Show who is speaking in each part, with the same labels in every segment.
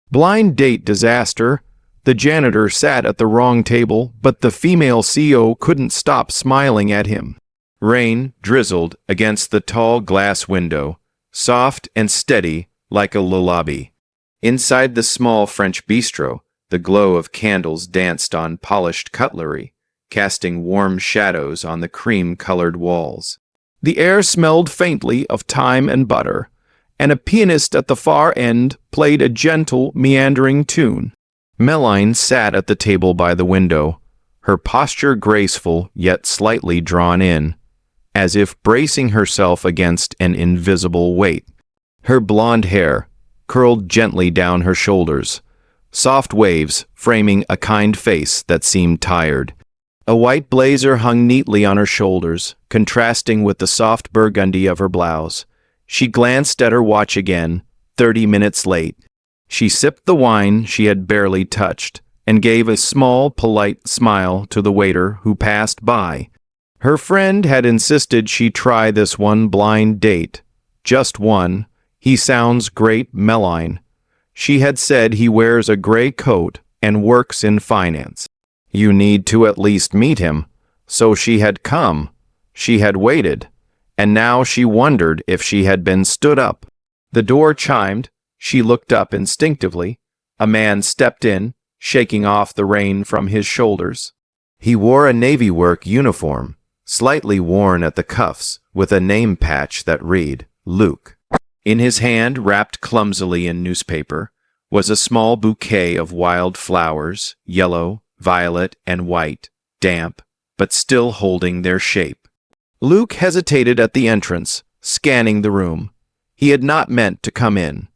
Speaker 1: Blind date disaster. The janitor sat at the wrong table, but the female CO couldn't stop smiling at him. Rain drizzled against the tall glass window, soft and steady like a lullaby. Inside the small French bistro, the glow of candles danced on polished cutlery, casting warm shadows on the cream-colored walls. The air smelled faintly of thyme and butter, and a pianist at the far end played a gentle, meandering tune. Meline sat at the table by the window, her posture graceful yet slightly drawn in, as if bracing herself against an invisible weight. Her blonde hair curled gently down her shoulders, soft waves framing a kind face that seemed tired. A white blazer hung neatly on her shoulders, contrasting with the soft burgundy of her blouse. She glanced at her watch again, 30 minutes late. She sipped the wine she had barely touched, and gave a small, polite smile to the waiter who passed by. Her friend had insisted she try this one blind date. Just one. He sounds great, Meline. She had said he wears a gray coat and works in finance. You need to at least meet him. So she had come. She had waited. And now she wondered if she had been stood up. The door chimed. She looked up instinctively. A man stepped in, shaking off the rain from his shoulders. He wore a Navy work uniform, slightly worn at the cuffs, with a name patch that read, Luke. In his hand, wrapped clumsily in newspaper, was a small bouquet of wild flowers, yellow, violet, and white, damp, but still holding their shape. Luke hesitated at the entrance, scanning the room. He had not meant to come in.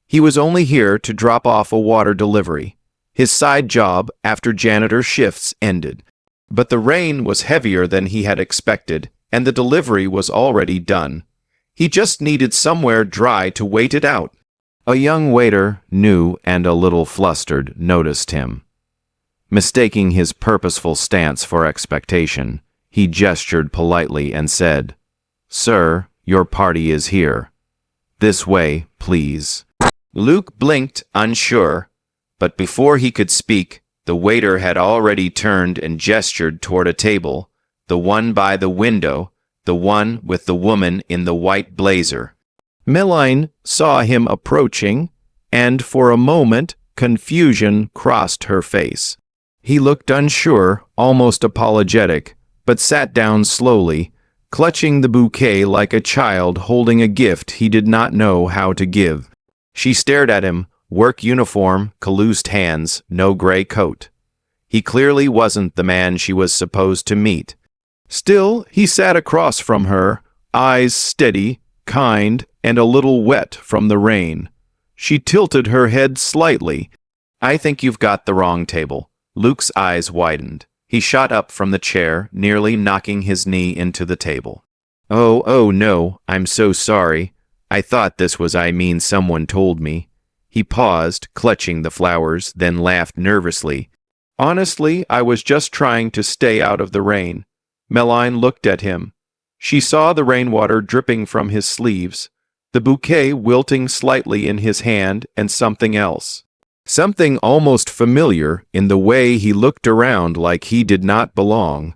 Speaker 1: He was only here to drop off a water delivery. His side job after janitor shifts ended. But the rain was heavier than he had expected, and the delivery was already done. He just needed somewhere dry to wait it out. A young waiter, new and a little flustered, noticed him. Mistaking his purposeful stance for expectation, he gestured politely and said, "Sir, your party is here. This way, please." Luke blinked, unsure, but before he could speak, the waiter had already turned and gestured toward a table, the one by the window, the one with the woman in the white blazer. Meline saw him approaching, and for a moment confusion crossed her face. He looked unsure, almost apologetic, but sat down slowly, clutching the bouquet like a child holding a gift he did not know how to give. She stared at him, work uniform, calloused hands, no gray coat. He clearly wasn't the man she was supposed to meet. Still, he sat across from her, eyes steady, kind, and a little wet from the rain. She tilted her head slightly. "I think you've got the wrong table." Luke's eyes widened. He shot up from the chair, nearly knocking his knee into the table. Oh, no, I'm so sorry. I thought this was someone told me." He paused, clutching the flowers, then laughed nervously. "Honestly, I was just trying to stay out of the rain." Meline looked at him. She saw the rainwater dripping from his sleeves, the bouquet wilting slightly in his hand, and something else. Something almost familiar in the way he looked around like he did not belong.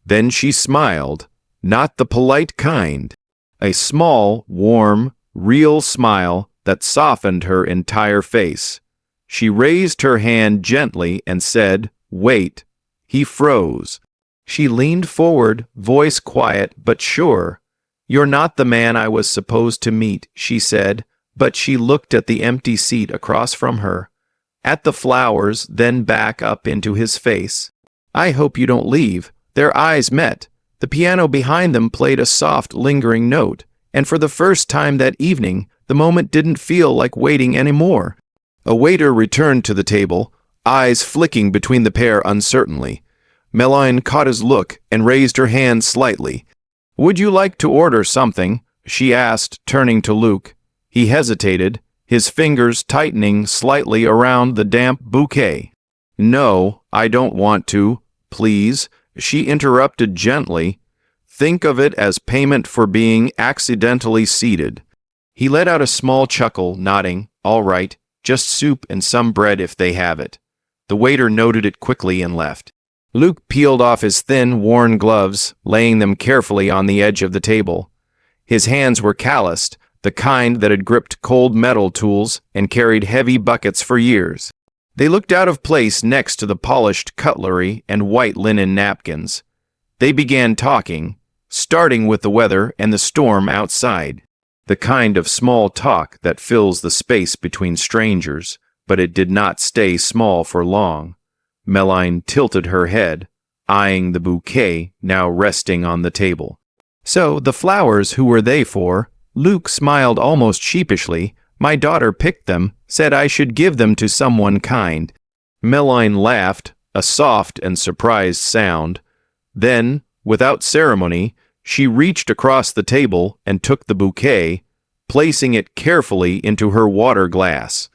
Speaker 1: Then she smiled, not the polite kind. A small, warm, real smile that softened her entire face. She raised her hand gently and said, "Wait." He froze. She leaned forward, voice quiet but sure. "You're not the man I was supposed to meet," she said, but she looked at the empty seat across from her, at the flowers, then back up into his face. "I hope you don't leave." Their eyes met. The piano behind them played a soft, lingering note, and for the first time that evening, the moment didn't feel like waiting anymore. A waiter returned to the table, eyes flicking between the pair uncertainly. Meline caught his look and raised her hand slightly. "Would you like to order something?" she asked, turning to Luke. He hesitated, his fingers tightening slightly around the damp bouquet. "No, I don't want to, please," she interrupted gently. "Think of it as payment for being accidentally seated." He let out a small chuckle, nodding, "All right, Just soup and some bread if they have it." The waiter noted it quickly and left. Luke peeled off his thin, worn gloves, laying them carefully on the edge of the table. His hands were calloused, the kind that had gripped cold metal tools and carried heavy buckets for years. They looked out of place next to the polished cutlery and white linen napkins. They began talking, starting with the weather and the storm outside. The kind of small talk that fills the space between strangers, but it did not stay small for long. Meline tilted her head, eyeing the bouquet now resting on the table. "So, the flowers, who were they for?" Luke smiled almost sheepishly. "My daughter picked them, said I should give them to someone kind." Meline laughed, a soft and surprised sound. Then, without ceremony, she reached across the table and took the bouquet, placing it carefully into her water glass.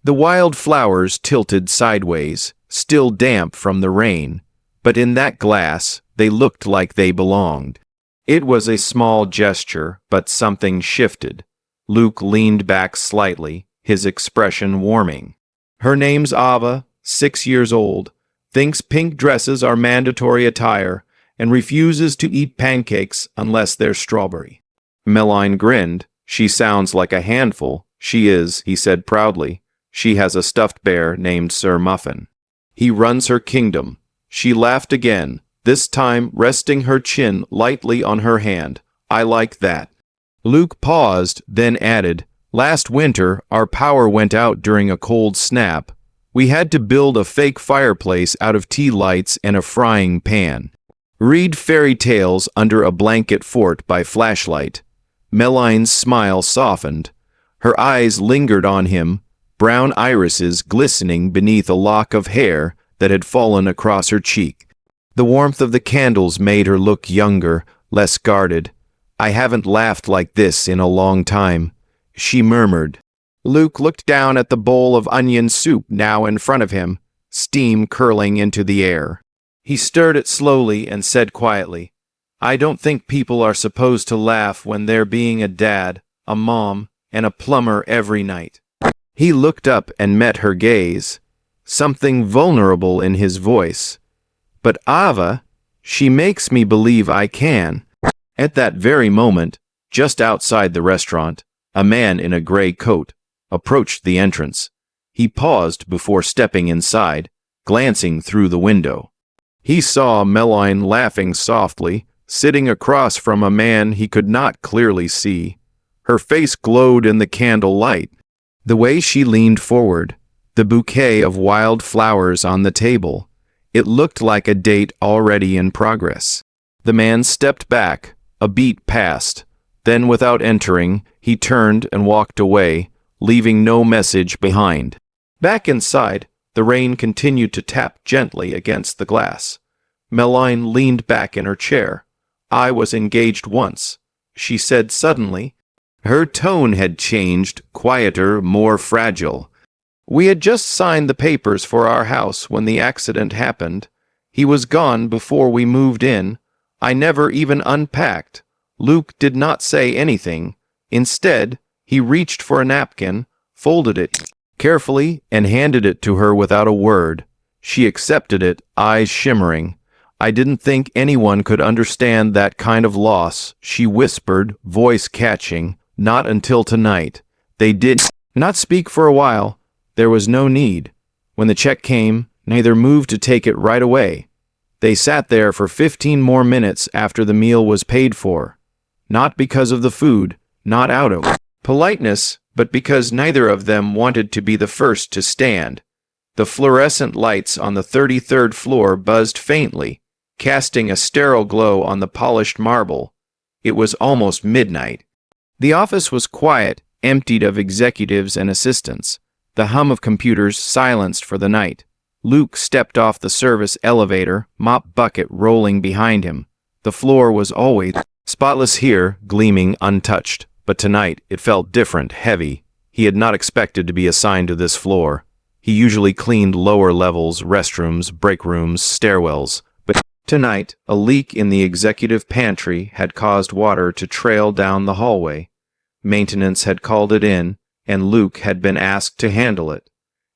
Speaker 1: The wild flowers tilted sideways, still damp from the rain, but in that glass they looked like they belonged. It was a small gesture, but something shifted. Luke leaned back slightly, his expression warming. "Her name's Ava, 6 years old, thinks pink dresses are mandatory attire, and refuses to eat pancakes unless they're strawberry." Meline grinned. "She sounds like a handful." "She is," he said proudly. "She has a stuffed bear named Sir Muffin. He runs her kingdom." She laughed again, this time resting her chin lightly on her hand. "I like that." Luke paused, then added, "Last winter, our power went out during a cold snap. We had to build a fake fireplace out of tea lights and a frying pan. Read fairy tales under a blanket fort by flashlight." Meline's smile softened. Her eyes lingered on him, brown irises glistening beneath a lock of hair that had fallen across her cheek. The warmth of the candles made her look younger, less guarded. "I haven't laughed like this in a long time," she murmured. Luke looked down at the bowl of onion soup now in front of him, steam curling into the air. He stirred it slowly and said quietly, "I don't think people are supposed to laugh when they're being a dad, a mom, and a plumber every night." He looked up and met her gaze, something vulnerable in his voice. "But Ava, she makes me believe I can." At that very moment, just outside the restaurant, a man in a gray coat approached the entrance. He paused before stepping inside, glancing through the window. He saw Meline laughing softly, sitting across from a man he could not clearly see. Her face glowed in the candle light. The way she leaned forward, the bouquet of wild flowers on the table, it looked like a date already in progress. The man stepped back, a beat passed. Then, without entering, he turned and walked away, leaving no message behind. Back inside, the rain continued to tap gently against the glass. Meline leaned back in her chair. "I was engaged once," she said suddenly. Her tone had changed, quieter, more fragile. "We had just signed the papers for our house when the accident happened. He was gone before we moved in. I never even unpacked." Luke did not say anything. Instead, he reached for a napkin, folded it carefully, and handed it to her without a word. She accepted it, eyes shimmering. "I didn't think anyone could understand that kind of loss," she whispered, voice catching. "Not until tonight. They did not speak for a while. There was no need. When the check came, neither moved to take it right away. They sat there for 15 more minutes after the meal was paid for. Not because of the food, not out of politeness, but because neither of them wanted to be the first to stand." The fluorescent lights on the 33rd floor buzzed faintly, casting a sterile glow on the polished marble. It was almost midnight. The office was quiet, emptied of executives and assistants. The hum of computers silenced for the night. Luke stepped off the service elevator, mop bucket rolling behind him. The floor was always spotless here, gleaming untouched, but tonight it felt different, heavy. He had not expected to be assigned to this floor. He usually cleaned lower levels, restrooms, break rooms, stairwells, but tonight a leak in the executive pantry had caused water to trail down the hallway. Maintenance had called it in, and Luke had been asked to handle it.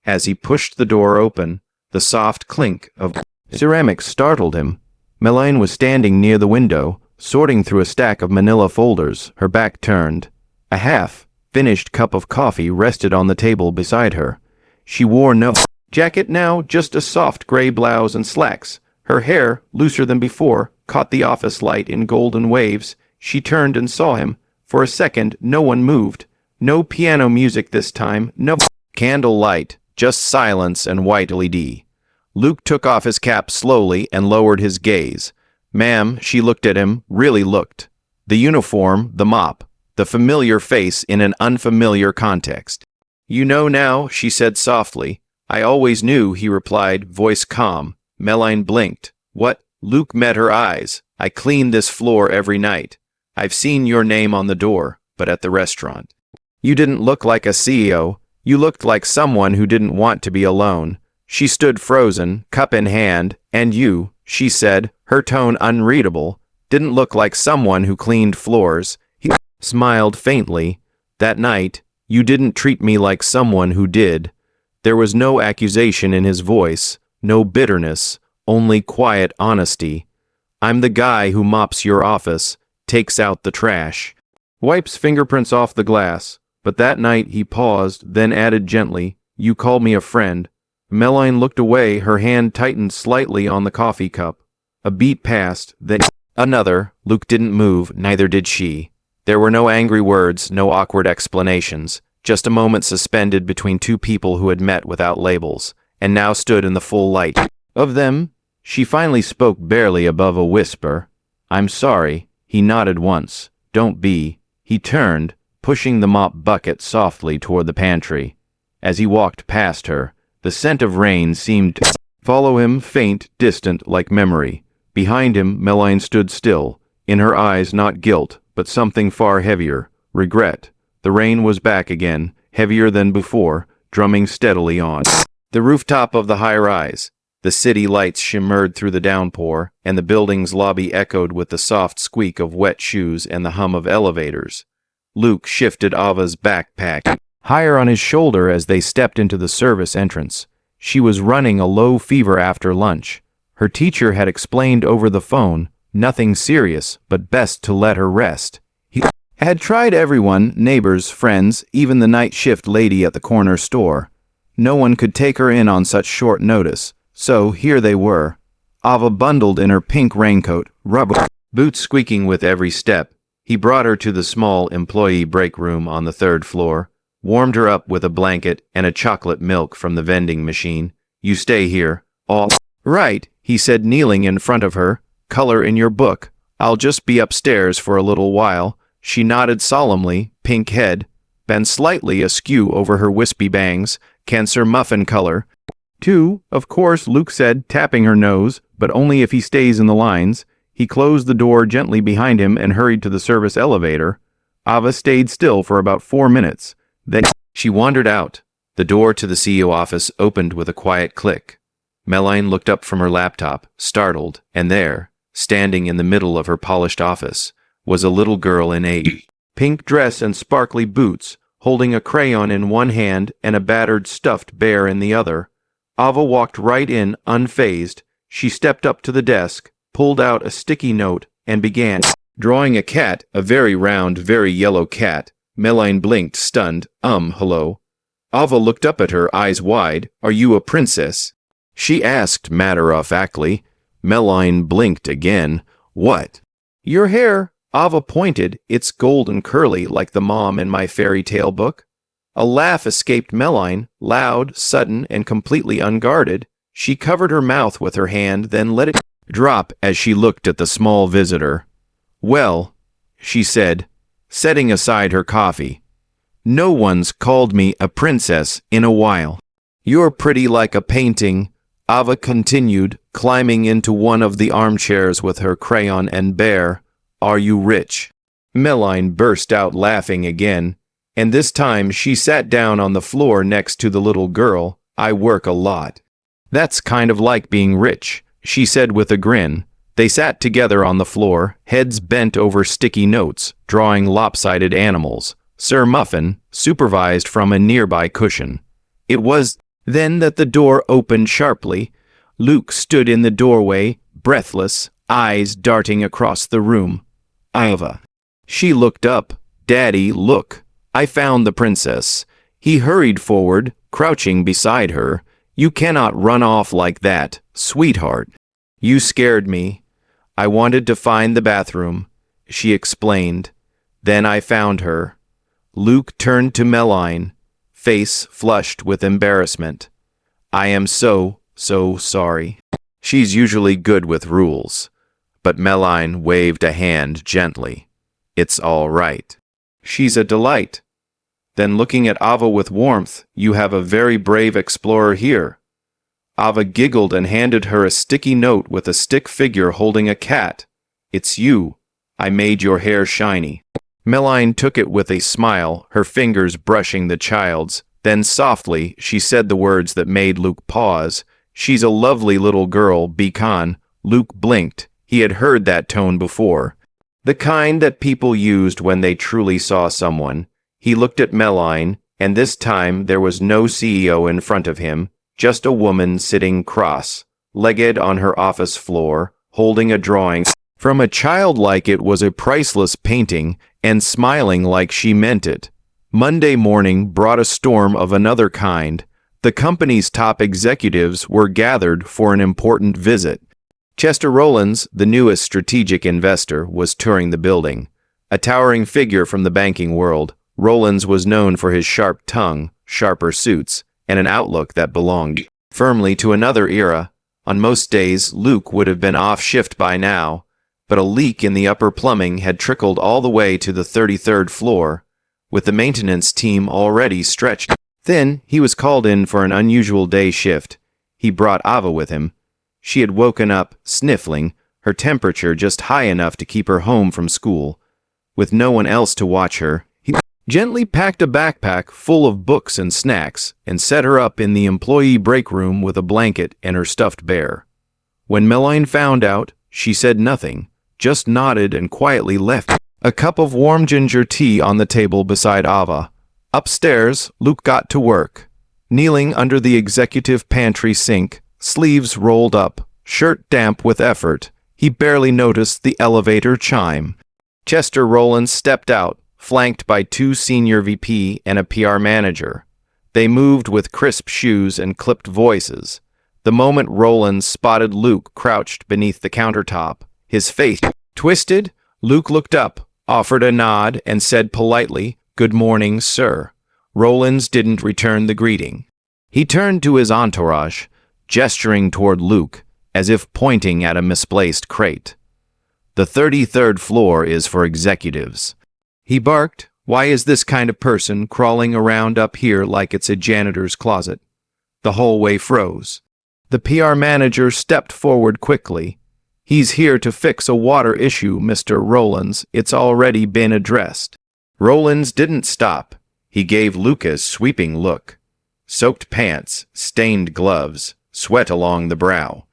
Speaker 1: As he pushed the door open, the soft clink of ceramics startled him. Melaine was standing near the window, sorting through a stack of manila folders, her back turned. A half-finished cup of coffee rested on the table beside her. She wore no jacket now, just a soft gray blouse and slacks. Her hair, looser than before, caught the office light in golden waves. She turned and saw him. For a second, no one moved. No piano music this time, no candle light, just silence and white LED. Luke took off his cap slowly and lowered his gaze. Ma'am, she looked at him, really looked. The uniform, the mop, the familiar face in an unfamiliar context. You know now, she said softly. I always knew, he replied, voice calm. Melaine blinked. What? Luke met her eyes. I clean this floor every night. I've seen your name on the door, but at the restaurant. You didn't look like a CEO. You looked like someone who didn't want to be alone. She stood frozen, cup in hand, and you, she said, her tone unreadable, didn't look like someone who cleaned floors. He smiled faintly. That night, you didn't treat me like someone who did. There was no accusation in his voice, no bitterness, only quiet honesty. I'm the guy who mops your office, takes out the trash, wipes fingerprints off the glass. But that night he paused, then added gently, You called me a friend. Melaine looked away, her hand tightened slightly on the coffee cup. A beat passed, then another. Luke didn't move, neither did she. There were no angry words, no awkward explanations, just a moment suspended between two people who had met without labels, and now stood in the full light of them. She finally spoke barely above a whisper. I'm sorry. He nodded once. Don't be. He turned, pushing the mop bucket softly toward the pantry. As he walked past her, the scent of rain seemed to follow him, faint, distant, like memory. Behind him, Melaine stood still, in her eyes not guilt, but something far heavier, regret. The rain was back again, heavier than before, drumming steadily on the rooftop of the high-rise. The city lights shimmered through the downpour, and the building's lobby echoed with the soft squeak of wet shoes and the hum of elevators. Luke shifted Ava's backpack higher on his shoulder as they stepped into the service entrance. She was running a low fever after lunch. Her teacher had explained over the phone, nothing serious, but best to let her rest. He had tried everyone, neighbors, friends, even the night shift lady at the corner store. No one could take her in on such short notice. So here they were. Ava bundled in her pink raincoat, rubber boots squeaking with every step. He brought her to the small employee break room on the third floor, warmed her up with a blanket and a chocolate milk from the vending machine. You stay here. All right, he said, kneeling in front of her. Color in your book. I'll just be upstairs for a little while. She nodded solemnly, pink head, bent slightly askew over her wispy bangs, cancer muffin color. Two, of course, Luke said, tapping her nose, but only if he stays in the lines. He closed the door gently behind him and hurried to the service elevator. Ava stayed still for about 4 minutes. Then she wandered out. The door to the CEO office opened with a quiet click. Melaine looked up from her laptop, startled, and there, standing in the middle of her polished office, was a little girl in a pink dress and sparkly boots, holding a crayon in one hand and a battered stuffed bear in the other. Ava walked right in, unfazed. She stepped up to the desk, pulled out a sticky note, and began drawing a cat, a very round, very yellow cat. Melaine blinked, stunned. Hello. Ava looked up at her, eyes wide. Are you a princess? She asked matter-of-factly. Melaine blinked again. What? Your hair. Ava pointed. It's golden curly like the mom in my fairy tale book. A laugh escaped Melaine, loud, sudden, and completely unguarded. She covered her mouth with her hand, then let it drop as she looked at the small visitor. Well, she said, setting aside her coffee, no one's called me a princess in a while. You're pretty like a painting, Ava continued, climbing into one of the armchairs with her crayon and bear. Are you rich? Melaine burst out laughing again, and this time she sat down on the floor next to the little girl. I work a lot. That's kind of like being rich, she said with a grin. They sat together on the floor, heads bent over sticky notes, drawing lopsided animals. Sir Muffin supervised from a nearby cushion. It was then that the door opened sharply. Luke stood in the doorway, breathless, eyes darting across the room. Ava. She looked up. Daddy, look. I found the princess. He hurried forward, crouching beside her. You cannot run off like that, sweetheart. You scared me. I wanted to find the bathroom, she explained. Then I found her. Luke turned to Meline, face flushed with embarrassment. I am so sorry. She's usually good with rules. But Meline waved a hand gently. It's all right. She's a delight. Then looking at Ava with warmth, you have a very brave explorer here. Ava giggled and handed her a sticky note with a stick figure holding a cat. It's you. I made your hair shiny. Meline took it with a smile, her fingers brushing the child's. Then softly, she said the words that made Luke pause. She's a lovely little girl, Beacon. Luke blinked. He had heard that tone before. The kind that people used when they truly saw someone. He looked at Meline, and this time there was no CEO in front of him, just a woman sitting cross-legged on her office floor, holding a drawing from a child like it was a priceless painting, and smiling like she meant it. Monday morning brought a storm of another kind. The company's top executives were gathered for an important visit. Chester Rowlands, the newest strategic investor, was touring the building. A towering figure from the banking world, Rowlands was known for his sharp tongue, sharper suits, and an outlook that belonged firmly to another era. On most days, Luke would have been off shift by now, but a leak in the upper plumbing had trickled all the way to the 33rd floor. With the maintenance team already stretched thin, he was called in for an unusual day shift. He brought Ava with him. She had woken up, sniffling, her temperature just high enough to keep her home from school. With no one else to watch her, he gently packed a backpack full of books and snacks and set her up in the employee break room with a blanket and her stuffed bear. When Meline found out, she said nothing, just nodded and quietly left a cup of warm ginger tea on the table beside Ava. Upstairs, Luke got to work. Kneeling under the executive pantry sink, sleeves rolled up, shirt damp with effort, he barely noticed the elevator chime. Chester Rowlands stepped out, flanked by two senior VP and a PR manager. They moved with crisp shoes and clipped voices. The moment Rowlands spotted Luke crouched beneath the countertop, his face twisted, Luke looked up, offered a nod, and said politely, "Good morning, sir." Rowlands didn't return the greeting. He turned to his entourage, gesturing toward Luke, as if pointing at a misplaced crate. "The 33rd floor is for executives." He barked, "Why is this kind of person crawling around up here like it's a janitor's closet?" The hallway froze. The PR manager stepped forward quickly. "He's here to fix a water issue, Mr. Rowlands. It's already been addressed." Rowlands didn't stop. He gave Luke a sweeping look. Soaked pants, stained gloves, sweat along the brow.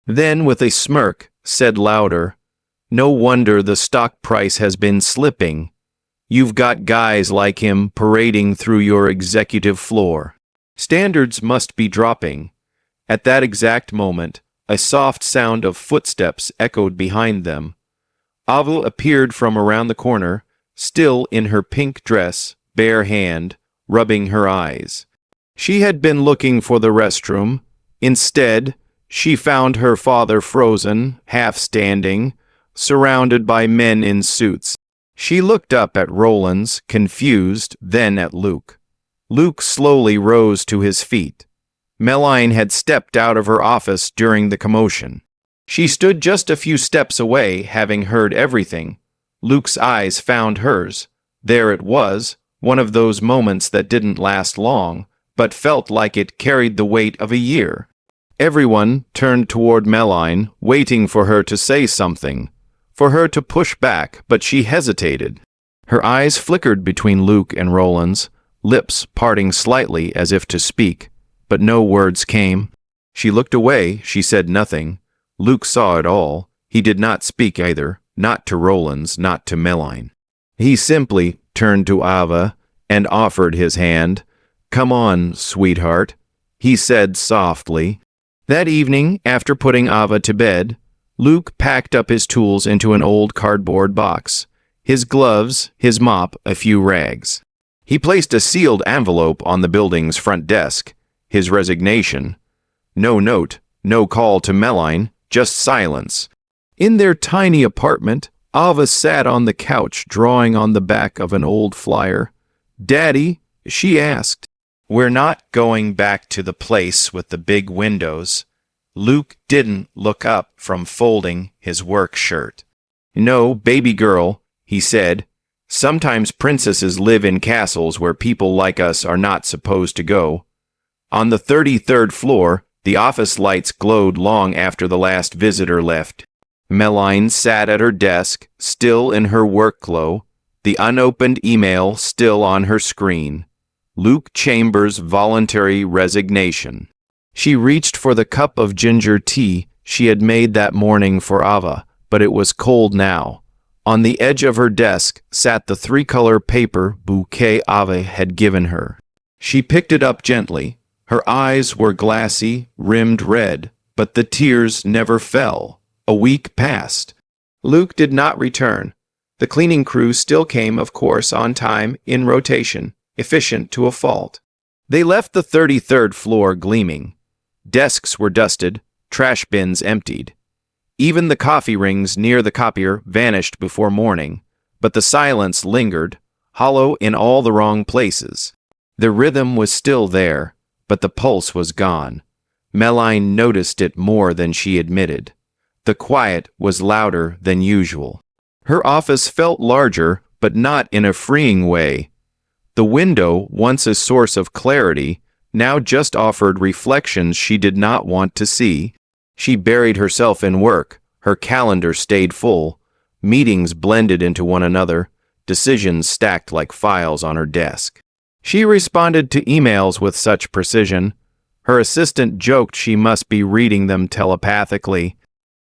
Speaker 1: Then, with a smirk, said louder, "No wonder the stock price has been slipping. You've got guys like him parading through your executive floor. Standards must be dropping." At that exact moment, a soft sound of footsteps echoed behind them. Ava appeared from around the corner, still in her pink dress, bare hand, rubbing her eyes. She had been looking for the restroom. Instead, she found her father frozen, half standing, surrounded by men in suits. She looked up at Rowlands, confused, then at Luke. Luke slowly rose to his feet. Meline had stepped out of her office during the commotion. She stood just a few steps away, having heard everything. Luke's eyes found hers. There it was, one of those moments that didn't last long, but felt like it carried the weight of a year. Everyone turned toward Meline, waiting for her to say something, for her to push back, but she hesitated. Her eyes flickered between Luke and Rowlands, lips parting slightly as if to speak, but no words came. She looked away, she said nothing. Luke saw it all. He did not speak either, not to Rowlands, not to Meline. He simply turned to Ava and offered his hand. "Come on, sweetheart," he said softly. That evening, after putting Ava to bed, Luke packed up his tools into an old cardboard box. His gloves, his mop, a few rags. He placed a sealed envelope on the building's front desk. His resignation. No note, no call to Meline, just silence. In their tiny apartment, Ava sat on the couch drawing on the back of an old flyer. "Daddy," she asked. "We're not going back to the place with the big windows." Luke didn't look up from folding his work shirt. "No, baby girl," he said. "Sometimes princesses live in castles where people like us are not supposed to go." On the 33rd floor, the office lights glowed long after the last visitor left. Meline sat at her desk, still in her work glow, the unopened email still on her screen. Luke Chambers' voluntary resignation. She reached for the cup of ginger tea she had made that morning for Ava, but it was cold now. On the edge of her desk sat the three-color paper bouquet Ava had given her. She picked it up gently. Her eyes were glassy, rimmed red, but the tears never fell. A week passed. Luke did not return. The cleaning crew still came, of course, on time, in rotation, efficient to a fault. They left the 33rd floor gleaming. Desks were dusted, trash bins emptied. Even the coffee rings near the copier vanished before morning, but the silence lingered, hollow in all the wrong places. The rhythm was still there, but the pulse was gone. Meline noticed it more than she admitted. The quiet was louder than usual. Her office felt larger, but not in a freeing way. The window, once a source of clarity, now just offered reflections she did not want to see. She buried herself in work. Her calendar stayed full. Meetings blended into one another. Decisions stacked like files on her desk. She responded to emails with such precision. Her assistant joked she must be reading them telepathically.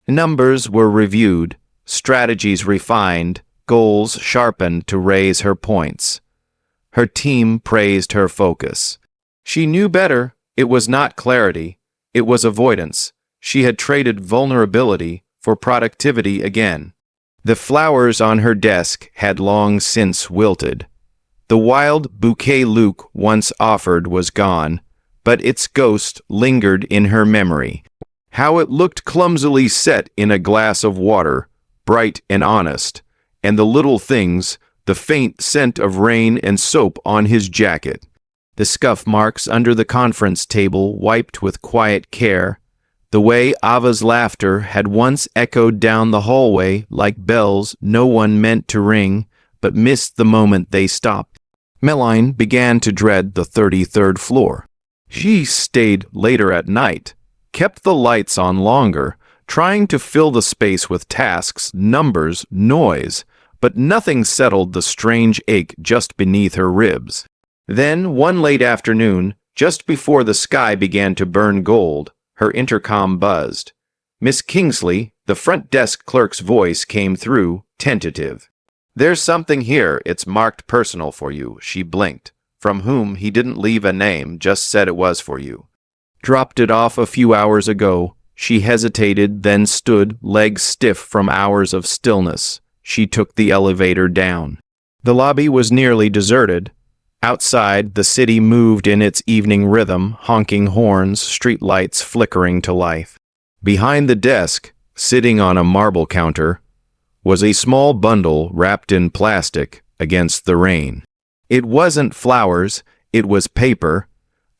Speaker 1: Numbers were reviewed, strategies refined, goals sharpened to raise her points. Her team praised her focus. She knew better. It was not clarity. It was avoidance. She had traded vulnerability for productivity again. The flowers on her desk had long since wilted. The wild bouquet Luke once offered was gone, but its ghost lingered in her memory. How it looked clumsily set in a glass of water, bright and honest, and the little things, the faint scent of rain and soap on his jacket, the scuff marks under the conference table wiped with quiet care, the way Ava's laughter had once echoed down the hallway like bells no one meant to ring, but missed the moment they stopped. Meline began to dread the 33rd floor. She stayed later at night, kept the lights on longer, trying to fill the space with tasks, numbers, noise, but nothing settled the strange ache just beneath her ribs. Then, one late afternoon, just before the sky began to burn gold, her intercom buzzed. Miss Kingsley, the front desk clerk's voice came through, tentative. "There's something here, it's marked personal for you," she blinked. From whom he didn't leave a name, just said it was for you. "Dropped it off a few hours ago." She hesitated, then stood, legs stiff from hours of stillness. She took the elevator down. The lobby was nearly deserted. Outside, the city moved in its evening rhythm, honking horns, streetlights flickering to life. Behind the desk, sitting on a marble counter, was a small bundle wrapped in plastic against the rain. It wasn't flowers, it was paper,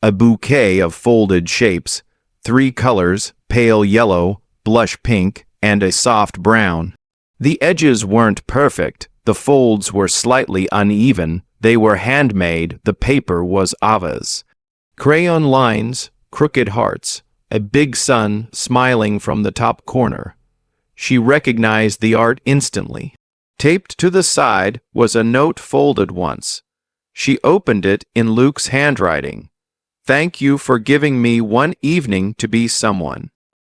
Speaker 1: a bouquet of folded shapes, 3 colors, pale yellow, blush pink, and a soft brown. The edges weren't perfect, the folds were slightly uneven, they were handmade, the paper was Ava's. Crayon lines, crooked hearts, a big sun smiling from the top corner. She recognized the art instantly. Taped to the side was a note folded once. She opened it in Luke's handwriting. "Thank you for giving me one evening to be someone."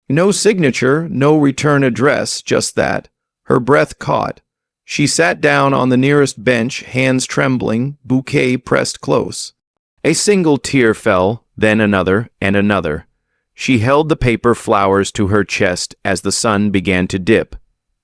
Speaker 1: No signature, no return address, just that. Her breath caught. She sat down on the nearest bench, hands trembling, bouquet pressed close. A single tear fell, then another and another. She held the paper flowers to her chest as the sun began to dip,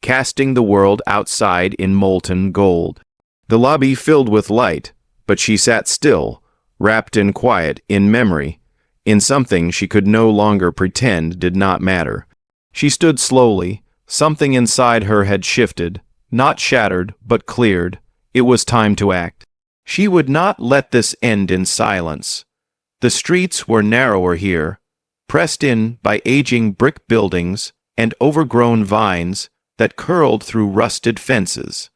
Speaker 1: casting the world outside in molten gold. The lobby filled with light, but she sat still, wrapped in quiet, in memory, in something she could no longer pretend did not matter. She stood slowly. Something inside her had shifted, not shattered, but cleared. It was time to act. She would not let this end in silence. The streets were narrower here, pressed in by aging brick buildings and overgrown vines that curled through rusted fences.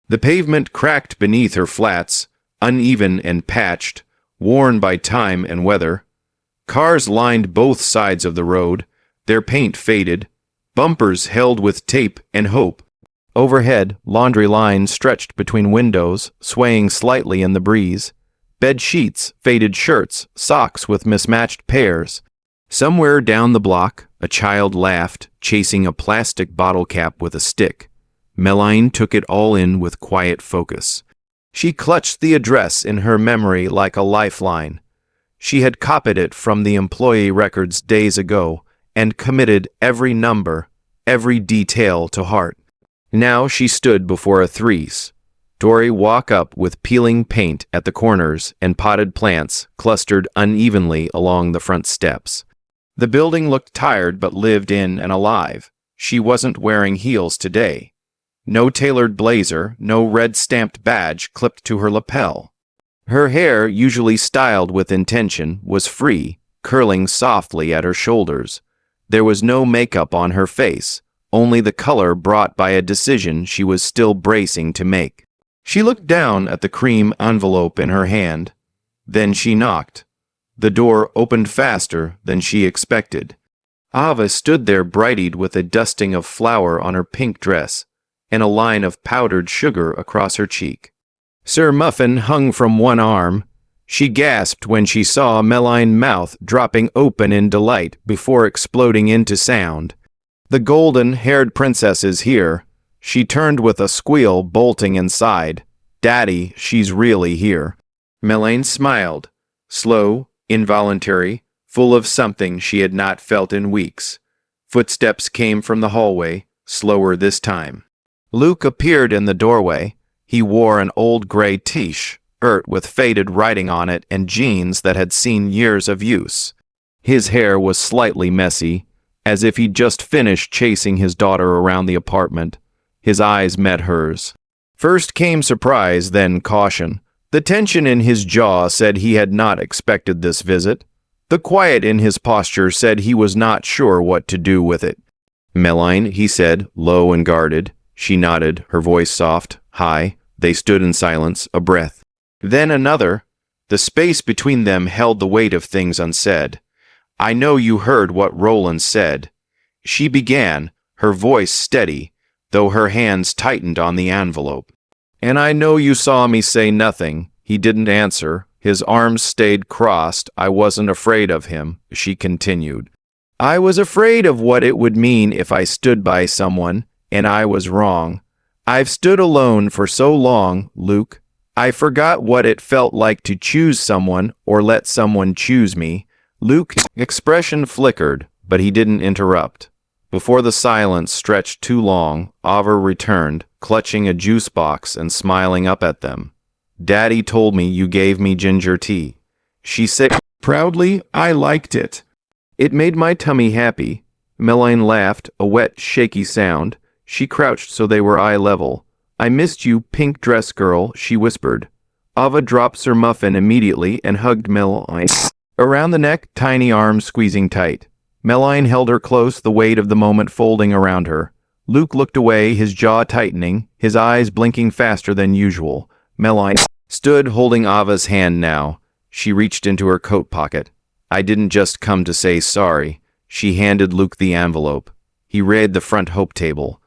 Speaker 1: The pavement cracked beneath her flats, uneven and patched, worn by time and weather. Cars lined both sides of the road, their paint faded, bumpers held with tape and hope. Overhead, laundry lines stretched between windows, swaying slightly in the breeze. Bed sheets, faded shirts, socks with mismatched pairs. Somewhere down the block, a child laughed, chasing a plastic bottle cap with a stick. Meline took it all in with quiet focus. She clutched the address in her memory like a lifeline. She had copied it from the employee records days ago and committed every number, every detail to heart. Now she stood before a threes. Dory walk up with peeling paint at the corners and potted plants clustered unevenly along the front steps. The building looked tired but lived in and alive. She wasn't wearing heels today. No tailored blazer, no red-stamped badge clipped to her lapel. Her hair, usually styled with intention, was free, curling softly at her shoulders. There was no makeup on her face, only the color brought by a decision she was still bracing to make. She looked down at the cream envelope in her hand. Then she knocked. The door opened faster than she expected. Ava stood there brightened with a dusting of flour on her pink dress and a line of powdered sugar across her cheek. Sir Muffin hung from one arm. She gasped when she saw Meline mouth dropping open in delight before exploding into sound. The golden-haired princess is here. She turned with a squeal, bolting inside. Daddy, she's really here. Meline smiled, slow, involuntary, full of something she had not felt in weeks. Footsteps came from the hallway, slower this time. Luke appeared in the doorway. He wore an old gray t-shirt with faded writing on it and jeans that had seen years of use. His hair was slightly messy, as if he'd just finished chasing his daughter around the apartment. His eyes met hers. First came surprise, then caution. The tension in his jaw said he had not expected this visit. The quiet in his posture said he was not sure what to do with it. Meline, he said, low and guarded. She nodded, her voice soft, high. They stood in silence, a breath. Then another. The space between them held the weight of things unsaid. I know you heard what Roland said. She began, her voice steady, though her hands tightened on the envelope. And I know you saw me say nothing. He didn't answer. His arms stayed crossed. I wasn't afraid of him, she continued. I was afraid of what it would mean if I stood by someone, and I was wrong. I've stood alone for so long, Luke. I forgot what it felt like to choose someone or let someone choose me. Luke's expression flickered, but he didn't interrupt. Before the silence stretched too long, Ava returned, clutching a juice box and smiling up at them. Daddy told me you gave me ginger tea. She said proudly, I liked it. It made my tummy happy. Meline laughed, a wet, shaky sound. She crouched so they were eye level. I missed you, pink dress girl, she whispered. Ava dropped Sir Muffin immediately and hugged Meline around the neck, tiny arms squeezing tight. Meline held her close, the weight of the moment folding around her. Luke looked away, his jaw tightening, his eyes blinking faster than usual. Meline stood holding Ava's hand now. She reached into her coat pocket. I didn't just come to say sorry. She handed Luke the envelope. He read the front hope table.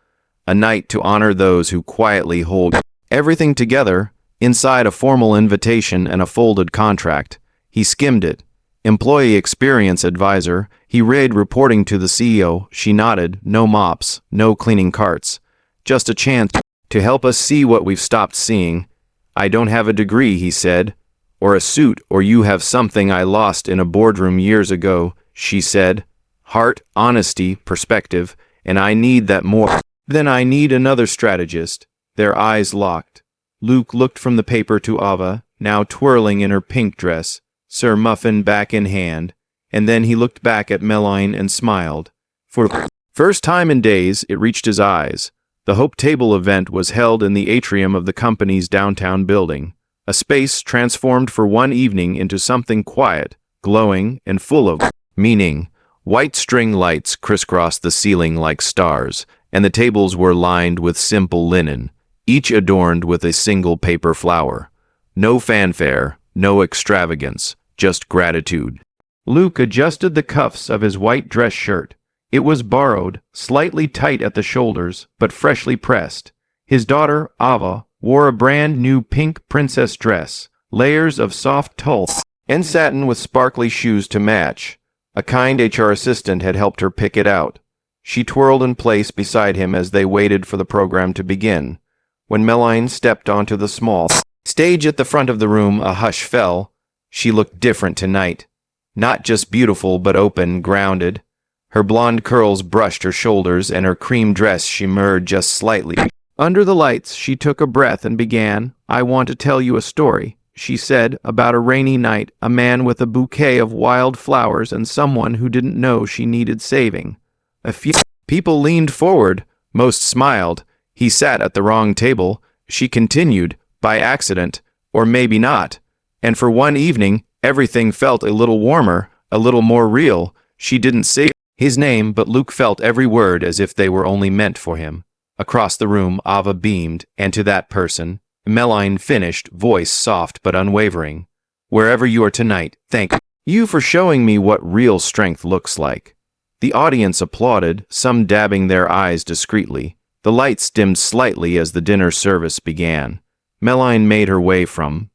Speaker 1: A night to honor those who quietly hold everything together, inside a formal invitation and a folded contract. He skimmed it. Employee experience advisor. He read reporting to the CEO. She nodded. No mops, no cleaning carts. Just a chance to help us see what we've stopped seeing. I don't have a degree, he said, or a suit, or you have something I lost in a boardroom years ago, she said. Heart, honesty, perspective, and I need that more. Then I need another strategist. Their eyes locked. Luke looked from the paper to Ava, now twirling in her pink dress, Sir Muffin back in hand, and then he looked back at Meline and smiled. For the first time in days, it reached his eyes. The Hope Table event was held in the atrium of the company's downtown building, a space transformed for one evening into something quiet, glowing, and full of meaning. White string lights crisscrossed the ceiling like stars, and the tables were lined with simple linen, each adorned with a single paper flower. No fanfare, no extravagance, just gratitude. Luke adjusted the cuffs of his white dress shirt. It was borrowed, slightly tight at the shoulders, but freshly pressed. His daughter, Ava, wore a brand new pink princess dress, layers of soft tulle, and satin with sparkly shoes to match. A kind HR assistant had helped her pick it out. She twirled in place beside him as they waited for the program to begin. When Meline stepped onto the small stage at the front of the room, a hush fell. She looked different tonight. Not just beautiful, but open, grounded. Her blonde curls brushed her shoulders, and her cream dress shimmered just slightly. Under the lights, she took a breath and began. I want to tell you a story, she said, about a rainy night, a man with a bouquet of wild flowers and someone who didn't know she needed saving. A few people leaned forward. Most smiled. He sat at the wrong table. She continued, by accident, or maybe not. And for one evening, everything felt a little warmer, a little more real. She didn't say his name, but Luke felt every word as if they were only meant for him. Across the room, Ava beamed, and to that person, Meline finished, voice soft but unwavering. Wherever you are tonight, thank you for showing me what real strength looks like. The audience applauded, some dabbing their eyes discreetly. The lights dimmed slightly as the dinner service began. Meline made her way from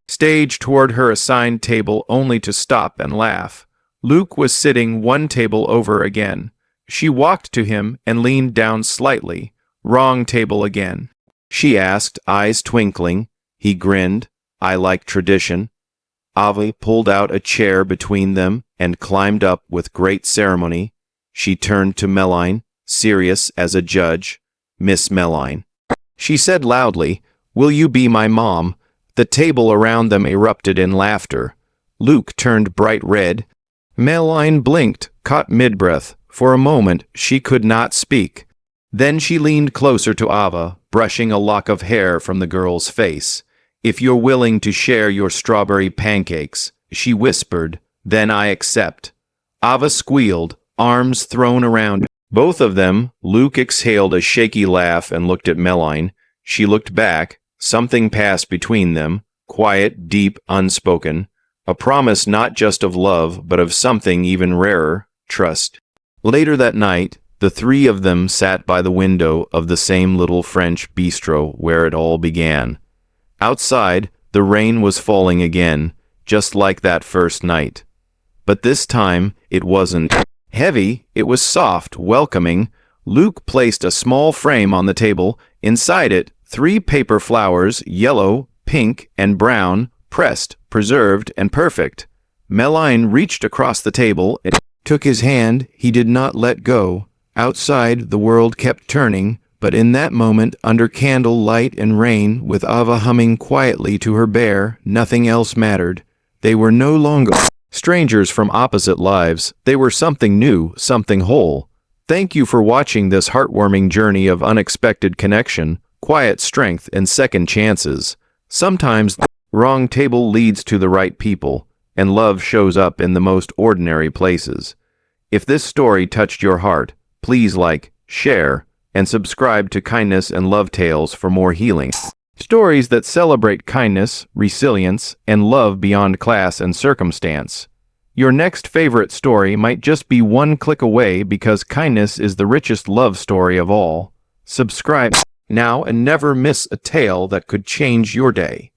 Speaker 1: stage toward her assigned table only to stop and laugh. Luke was sitting one table over again. She walked to him and leaned down slightly. Wrong table again, she asked, eyes twinkling. He grinned. I like tradition. Ava pulled out a chair between them and climbed up with great ceremony. She turned to Meline, serious as a judge. Miss Meline, she said loudly, will you be my mom? The table around them erupted in laughter. Luke turned bright red. Meline blinked, caught mid-breath. For a moment, she could not speak. Then she leaned closer to Ava, brushing a lock of hair from the girl's face. If you're willing to share your strawberry pancakes, she whispered, then I accept. Ava squealed, arms thrown around both of them. Luke exhaled a shaky laugh and looked at Meline. She looked back. Something passed between them, quiet, deep, unspoken. A promise not just of love, but of something even rarer, trust. Later that night, the three of them sat by the window of the same little French bistro where it all began. Outside, the rain was falling again, just like that first night. But this time, it wasn't heavy, it was soft, welcoming. Luke placed a small frame on the table. Inside it, 3 paper flowers, yellow, pink, and brown, pressed, preserved, and perfect. Meline reached across the table and took his hand. He did not let go. Outside, the world kept turning, but in that moment, under candle light and rain, with Ava humming quietly to her bear, nothing else mattered. They were no longer strangers from opposite lives. They were something new, something whole. Thank you for watching this heartwarming journey of unexpected connection, quiet strength, and second chances. Sometimes the wrong table leads to the right people, and love shows up in the most ordinary places. If this story touched your heart, please like, share, and subscribe to Kindness and Love Tales for more healing stories that celebrate kindness, resilience, and love beyond class and circumstance. Your next favorite story might just be one click away because kindness is the richest love story of all. Subscribe now and never miss a tale that could change your day.